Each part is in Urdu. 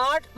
8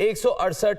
168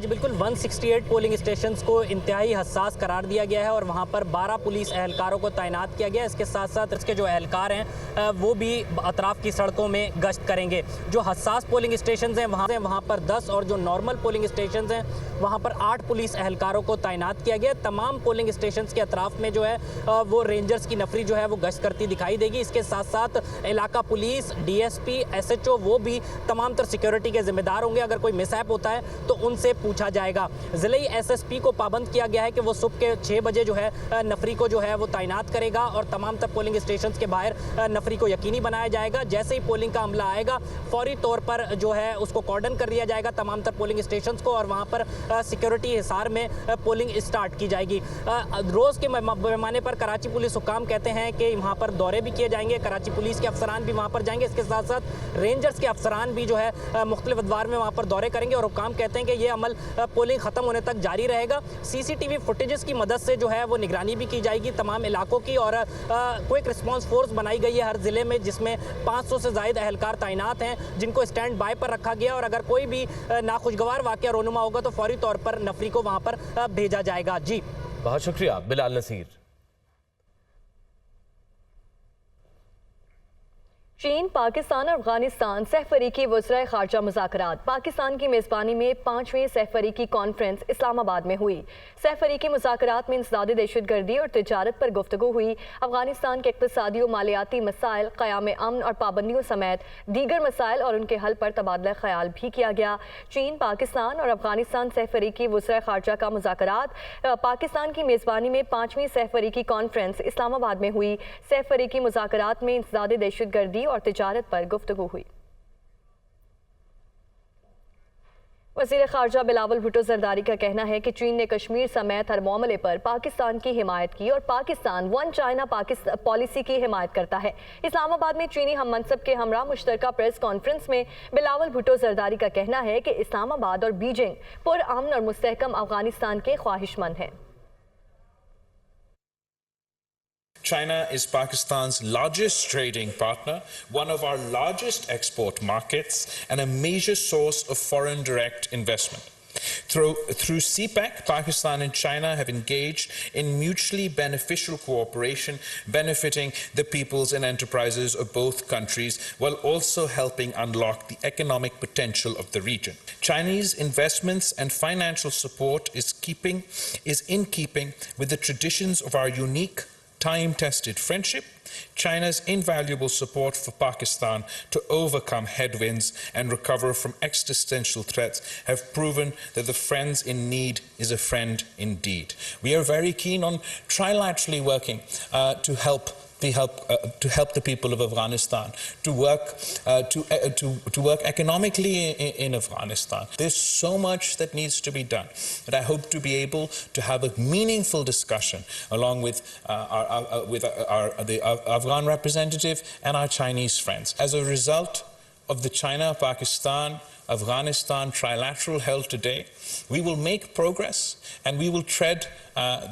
جی بالکل 168 پولنگ اسٹیشنز کو انتہائی حساس قرار دیا گیا ہے اور وہاں پر 12 پولیس اہلکاروں کو تعینات کیا گیا ہے. اس کے ساتھ ساتھ اس کے جو اہلکار ہیں وہ بھی اطراف کی سڑکوں میں گشت کریں گے. جو حساس پولنگ اسٹیشنز ہیں وہاں پر 10 اور جو نارمل پولنگ اسٹیشنز ہیں وہاں پر 8 پولیس اہلکاروں کو تعینات کیا گیا. تمام پولنگ اسٹیشنز کے اطراف میں جو ہے وہ رینجرز کی نفری جو ہے وہ گشت کرتی دکھائی دے گی. اس کے ساتھ ساتھ علاقہ پولیس, DSP, SHO وہ بھی تمام تر سیکیورٹی کے ذمہ دار ہوں گے. اگر کوئی مس ایپ ہوتا ہے تو ان سے پوچھا جائے گا. ضلعی SSP کو پابند کیا گیا ہے کہ وہ صبح کے 6 بجے جو ہے نفری کو جو ہے وہ تعینات کرے گا اور تمام تر پولنگ اسٹیشنز کے باہر نفری کو یقینی بنایا جائے گا. جیسے ہی پولنگ کا عملہ آئے گا فوری طور پر جو ہے اس کو کارڈن کر دیا جائے گا تمام تر پولنگ اسٹیشنز کو اور وہاں پر سیکیورٹی حصار میں پولنگ اسٹارٹ کی جائے گی. روز کے پیمانے پر کراچی پولیس حکام کہتے ہیں کہ وہاں پر دورے بھی کیے جائیں گے. کراچی پولیس کے افسران بھی وہاں پر جائیں گے. اس کے ساتھ ساتھ رینجرز کے افسران بھی جو ہے مختلف ادوار میں وہاں پر دورے کریں گے اور حکام کہتے ہیں کہ یہ عمل پولنگ ختم ہونے تک جاری رہے گا. CCTV فوٹیجز کی مدد سے جو ہے وہ نگرانی بھی کی جائے گی تمام علاقوں کی اور کوئک رسپانس فورس بنائی گئی ہے ہر ضلع میں جس میں 500 سے زائد اہلکار تعینات ہیں جن کو اسٹینڈ بائی پر رکھا گیا اور اگر کوئی بھی ناخوشگوار واقعہ رونما ہوگا تو فوری طور پر نفری کو وہاں پر بھیجا جائے گا. جی بہت شکریہ بلال نصیر. چین، پاکستان اور افغانستان سہ فریقی وزرائے خارجہ مذاکرات. پاکستان کی میزبانی میں 5ویں سہ فریقی کانفرنس اسلام آباد میں ہوئی. سہ فریقی مذاکرات میں انسداد دہشت گردی اور تجارت پر گفتگو ہوئی. افغانستان کے اقتصادی و مالیاتی مسائل، قیام امن اور پابندیوں سمیت دیگر مسائل اور ان کے حل پر تبادلہ خیال بھی کیا گیا. چین، پاکستان اور افغانستان سہ فریقی وزرائے خارجہ کا مذاکرات. پاکستان کی میزبانی میں 5ویں سہ فریقی کانفرنس اسلام آباد میں ہوئی. سہ فریقی مذاکرات میں انسداد دہشت گردی اور تجارت پر گفتگو ہوئی. وزیر خارجہ بلاول بھٹو زرداری کا کہنا ہے کہ چین نے کشمیر سمیت ہر معاملے پر پاکستان کی حمایت کی اور پاکستان ون چائنا پالیسی کی حمایت کرتا ہے. اسلام آباد میں چینی ہم منصب کے ہمراہ مشترکہ پریس کانفرنس میں بلاول بھٹو زرداری کا کہنا ہے کہ اسلام آباد اور بیجنگ پرامن اور مستحکم افغانستان کے خواہش مند ہیں. China is Pakistan's largest trading partner, one of our largest export markets, and a major source of foreign direct investment. Through CPEC, Pakistan and China have engaged in mutually beneficial cooperation, benefiting the peoples and enterprises of both countries, while also helping unlock the economic potential of the region. Chinese investments and financial support is in keeping with the traditions of our unique time-tested friendship. China's invaluable support for Pakistan to overcome headwinds and recover from existential threats have proven that the friends in need is a friend indeed. We are very keen on trilaterally working to help the people of Afghanistan, to work economically in Afghanistan. There's so much that needs to be done, but I hope to be able to have a meaningful discussion along with the Afghan representative and our Chinese friends. As a result of the China, Pakistan, Afghanistan trilateral held today, we will make progress and we will tread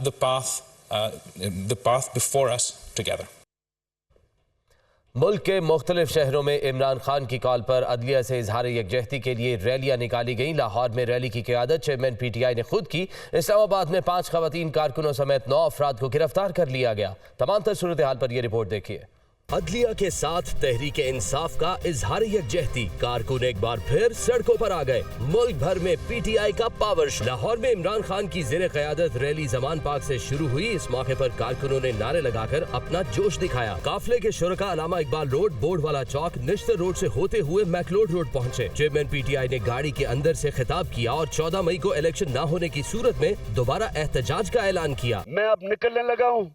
the path before us together. ملک کے مختلف شہروں میں عمران خان کی کال پر عدلیہ سے اظہار یکجہتی کے لیے ریلیاں نکالی گئیں. لاہور میں ریلی کی قیادت چیئرمین PTI نے خود کی. اسلام آباد میں 5 خواتین کارکنوں سمیت 9 افراد کو گرفتار کر لیا گیا. تمام تر صورتحال پر یہ رپورٹ دیکھیے. عدلیہ کے ساتھ تحریک انصاف کا اظہار یکجہتی. کارکن ایک بار پھر سڑکوں پر آ گئے. ملک بھر میں PTI کا پاور. لاہور میں عمران خان کی زیر قیادت ریلی زمان پاک سے شروع ہوئی. اس موقع پر کارکنوں نے نعرے لگا کر اپنا جوش دکھایا. قافلے کے شرکاء علامہ اقبال روڈ، بورڈ والا چوک، نشتر روڈ سے ہوتے ہوئے میکلوڈ روڈ پہنچے. چیئرمین PTI نے گاڑی کے اندر سے خطاب کیا اور 14 مئی کو الیکشن نہ ہونے کی صورت میں دوبارہ احتجاج کا اعلان کیا. میں اب نکلنے لگا ہوں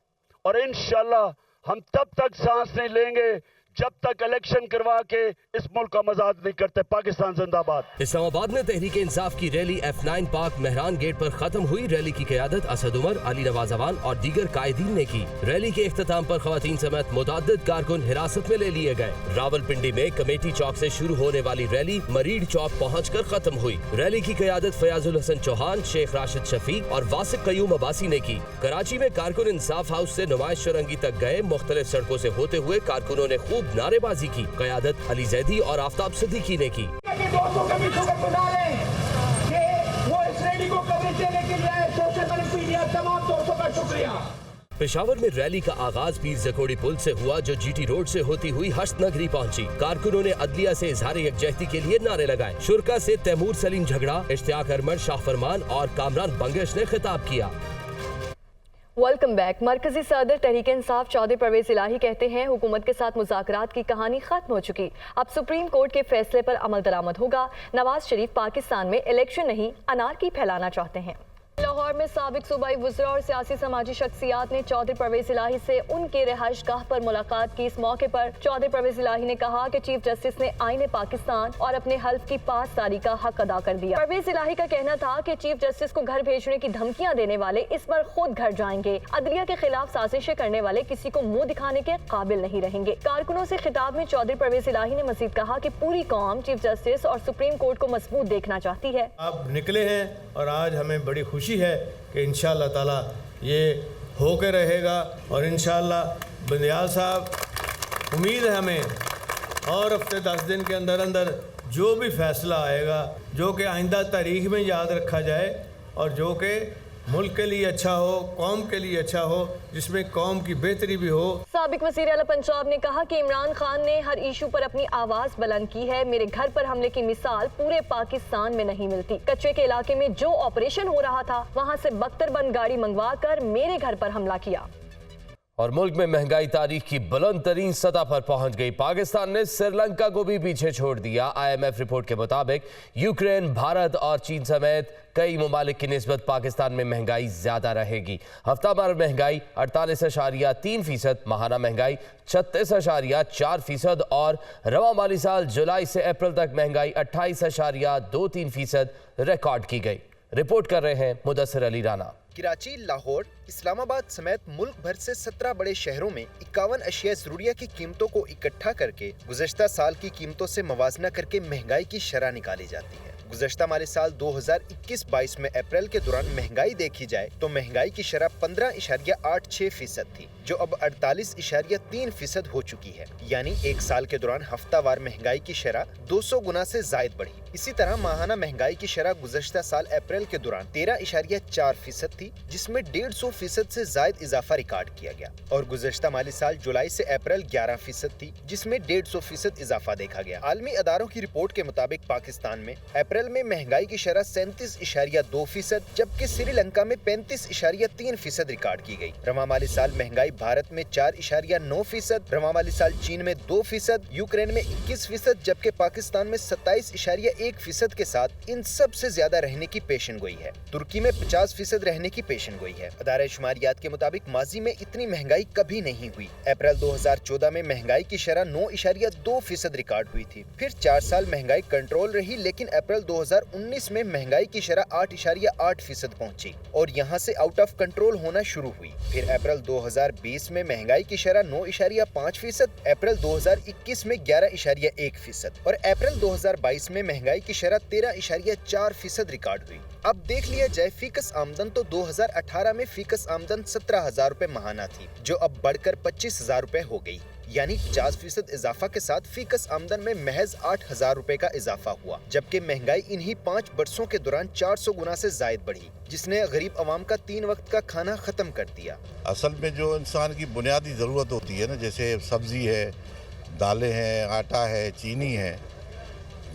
اور انشاءاللہ ہم تب تک سانس نہیں لیں گے جب تک الیکشن کروا کے اس ملک کا مذاق نہیں کرتے. پاکستان زندہ باد. اسلام آباد میں تحریک انصاف کی rally F9 park Mehran gate پر ختم ہوئی. ریلی کی قیادت اسد عمر، علی نواز اوان اور دیگر قائدین نے کی. ریلی کے اختتام پر خواتین سمیت متعدد کارکن حراست میں لے لیے گئے. راولپنڈی میں کمیٹی چوک سے شروع ہونے والی ریلی مریڑ چوک پہنچ کر ختم ہوئی. ریلی کی قیادت فیاض الحسن چوہان، شیخ راشد شفیق اور واسق قیوم عباسی نے کی. کراچی میں کارکن انصاف ہاؤس سے نمائش شرنگی تک گئے. مختلف سڑکوں سے ہوتے ہوئے کارکنوں نے خوب نعرے بازی کی. قیادت علی زیدی اور آفتاب صدیقی نے کی. ریلی کو کوریج دینے کے لیے آئے سوشل میڈیا تمام دوستوں کا شکریہ۔ پشاور میں ریلی کا آغاز پیر زکوڑی پل سے ہوا جو جی ٹی روڈ سے ہوتی ہوئی ہشت نگری پہنچی۔ کارکنوں نے عدلیہ سے اظہار یکجہتی کے لیے نعرے لگائے۔ شرکا سے تیمور سلیم جھگڑا، اشتیاق ارمن، شاہ فرمان اور کامران بنگش نے خطاب کیا۔ Welcome back. مرکزی صدر تحریک انصاف چودھری پرویز الہی کہتے ہیں حکومت کے ساتھ مذاکرات کی کہانی ختم ہو چکی، اب سپریم کورٹ کے فیصلے پر عمل درآمد ہوگا۔ نواز شریف پاکستان میں الیکشن نہیں انارکی پھیلانا چاہتے ہیں۔ لاہور میں سابق صوبائی وزراء اور سیاسی سماجی شخصیات نے چودھری پرویز الہی سے ان کے رہائش گاہ پر ملاقات کی۔ اس موقع پر چودھری پرویز الہی نے کہا کہ چیف جسٹس نے آئین پاکستان اور اپنے حلف کی پاسداری کا حق ادا کر دیا۔ پرویز الہی کا کہنا تھا کہ چیف جسٹس کو گھر بھیجنے کی دھمکیاں دینے والے اس پر خود گھر جائیں گے۔ عدلیہ کے خلاف سازشیں کرنے والے کسی کو منہ دکھانے کے قابل نہیں رہیں گے۔ کارکنوں سے خطاب میں چودھری پرویز الہی نے مزید کہا کہ پوری قوم چیف جسٹس اور سپریم کورٹ کو مضبوط دیکھنا چاہتی ہے۔ آپ نکلے ہیں اور آج ہمیں بڑی خوشی ہے کہ انشاءاللہ تعالیٰ یہ ہو کے رہے گا، اور انشاءاللہ بندیال صاحب امید ہے ہمیں اور ہفتے 10 دن کے اندر اندر جو بھی فیصلہ آئے گا جو کہ آئندہ تاریخ میں یاد رکھا جائے اور جو کہ ملک کے لیے اچھا ہو، قوم کے لیے اچھا ہو، جس میں قوم کی بہتری بھی ہو۔ سابق وزیر اعلیٰ پنجاب نے کہا کہ عمران خان نے ہر ایشو پر اپنی آواز بلند کی ہے۔ میرے گھر پر حملے کی مثال پورے پاکستان میں نہیں ملتی۔ کچے کے علاقے میں جو آپریشن ہو رہا تھا وہاں سے بختر بند گاڑی منگوا کر میرے گھر پر حملہ کیا۔ اور ملک میں مہنگائی تاریخ کی بلند ترین سطح پر پہنچ گئی۔ پاکستان نے سری لنکا کو بھی پیچھے چھوڑ دیا۔ آئی ایم ایف رپورٹ کے مطابق یوکرین، بھارت اور چین سمیت کئی ممالک کی نسبت پاکستان میں مہنگائی زیادہ رہے گی۔ ہفتہ وار مہنگائی 48.3%، ماہانہ مہنگائی 36.4% اور رواں مالی سال جولائی سے اپریل تک مہنگائی 28.23% ریکارڈ کی گئی۔ رپورٹ کر رہے ہیں مدثر علی رانا۔ کراچی، لاہور، اسلام آباد سمیت ملک بھر سے 17 بڑے شہروں میں 51 اشیاء ضروریہ کی قیمتوں کو اکٹھا کر کے گزشتہ سال کی قیمتوں سے موازنہ کر کے مہنگائی کی شرح نکالی جاتی ہے۔ گزشتہ مالی سال 2021-22 میں اپریل کے دوران مہنگائی دیکھی جائے تو مہنگائی کی شرح 15.86% تھی، جو اب 48.3% ہو چکی ہے، یعنی ایک سال کے دوران ہفتہ وار مہنگائی کی شرح 200 گنا سے زائد بڑھی۔ اسی طرح ماہانہ مہنگائی کی شرح گزشتہ سال اپریل کے دوران 13.4% تھی، جس میں 150% سے زائد اضافہ ریکارڈ کیا گیا، اور گزشتہ مالی سال جولائی سے اپریل 11% تھی، جس میں 150% اضافہ دیکھا گیا۔ عالمی اداروں کی رپورٹ کے مطابق پاکستان میں اپریل میں مہنگائی کی شرح 37.2%، جبکہ سری لنکا میں 35.3% ریکارڈ کی گئی۔ رواں مالی سال مہنگائی بھارت میں 4.9%، رواں مالی سال چین میں 2%، یوکرین میں 21%، جبکہ پاکستان میں 27.1% کے ساتھ ان سب سے زیادہ رہنے کی پیشن گوئی ہے۔ ترکی میں 50% رہنے کی پیشن گوئی ہے۔ ادارہ شماریات کے مطابق ماضی میں اتنی مہنگائی کبھی نہیں ہوئی۔ اپریل 2014 میں مہنگائی کی شرح 9.2% ریکارڈ ہوئی تھی، پھر 4 سال مہنگائی کنٹرول رہی، لیکن اپریل 2019 میں مہنگائی کی شرح 8.8% پہنچی اور یہاں سے آؤٹ آف کنٹرول ہونا شروع ہوئی۔ پھر اپریل 2020 میں مہنگائی کی شرح 9.5%، اپریل 2021 میں 11.1% اور اپریل 2022 میں مہنگائی کی شرح 13.4% ریکارڈ ہوئی۔ اب دیکھ لیا جائے فیکس آمدن تو 2018 میں فیکس آمدن 17,000 روپے ماہانہ تھی، جو اب بڑھ کر 25,000 روپے ہو گئی، یعنی 50% اضافہ کے ساتھ فیکس آمدن میں محض 8,000 روپے کا اضافہ ہوا، جبکہ مہنگائی انہی 5 برسوں کے دوران 400 گنا سے زائد بڑھی، جس نے غریب عوام کا 3 وقت کا کھانا ختم کر دیا۔ اصل میں جو انسان کی بنیادی ضرورت ہوتی ہے نا، جیسے سبزی ہے، دالیں ہیں، آٹا ہے، چینی ہے،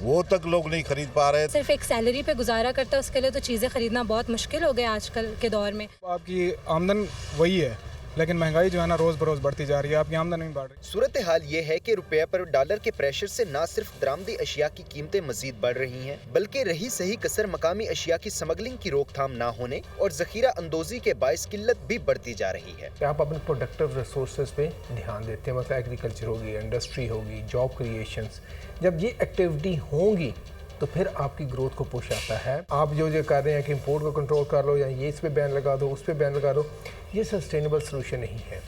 وہ تک لوگ نہیں خرید پا رہے۔ صرف ایک سیلری پہ گزارا کرتا ہے، اس کے لیے تو چیزیں خریدنا بہت مشکل ہو گیا آج کل کے دور میں۔ آپ کی آمدن وہی ہے لیکن مہنگائی جو ہے نا روز بروز بڑھتی جا رہی ہے، آپ کی آمدن نہیں بڑھ رہی۔ صورتحال یہ ہے کہ روپیہ پر ڈالر کے پریشر سے نہ صرف درآمدی اشیاء کی قیمتیں مزید بڑھ رہی ہیں، بلکہ رہی صحیح کسر مقامی اشیاء کی سمگلنگ کی روک تھام نہ ہونے اور ذخیرہ اندوزی کے باعث قلت بھی بڑھتی جا رہی ہے۔ آپ اپنے پروڈکٹیو ریسورسز پہ دھیان دیتے ہیں، مثلا ایگریکلچر ہوگی، انڈسٹری ہوگی، جاب کریشنز، جب یہ ایکٹیویٹی ہوں گی تو پھر آپ کی گروتھ کو پوش آتا ہے۔ آپ جو کر رہے ہیں کہ امپورٹ کو کنٹرول کر لو یا یہ اس پہ بین لگا دو، اس پہ بین لگا دو، یہ سسٹینیبل سلوشن نہیں ہے۔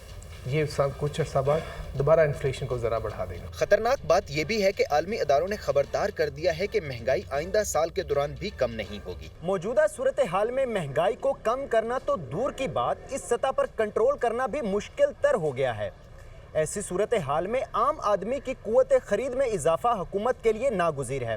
یہ سب کچھ عرصہ بعد دوبارہ انفلیشن کو ذرا بڑھا دے گا۔ خطرناک بات یہ بھی ہے کہ عالمی اداروں نے خبردار کر دیا ہے کہ مہنگائی آئندہ سال کے دوران بھی کم نہیں ہوگی۔ موجودہ صورتحال میں مہنگائی کو کم کرنا تو دور کی بات، اس سطح پر کنٹرول کرنا بھی مشکل تر ہو گیا ہے۔ ایسی صورتحال میں عام آدمی کی قوت خرید میں اضافہ حکومت کے لیے ناگزیر ہے۔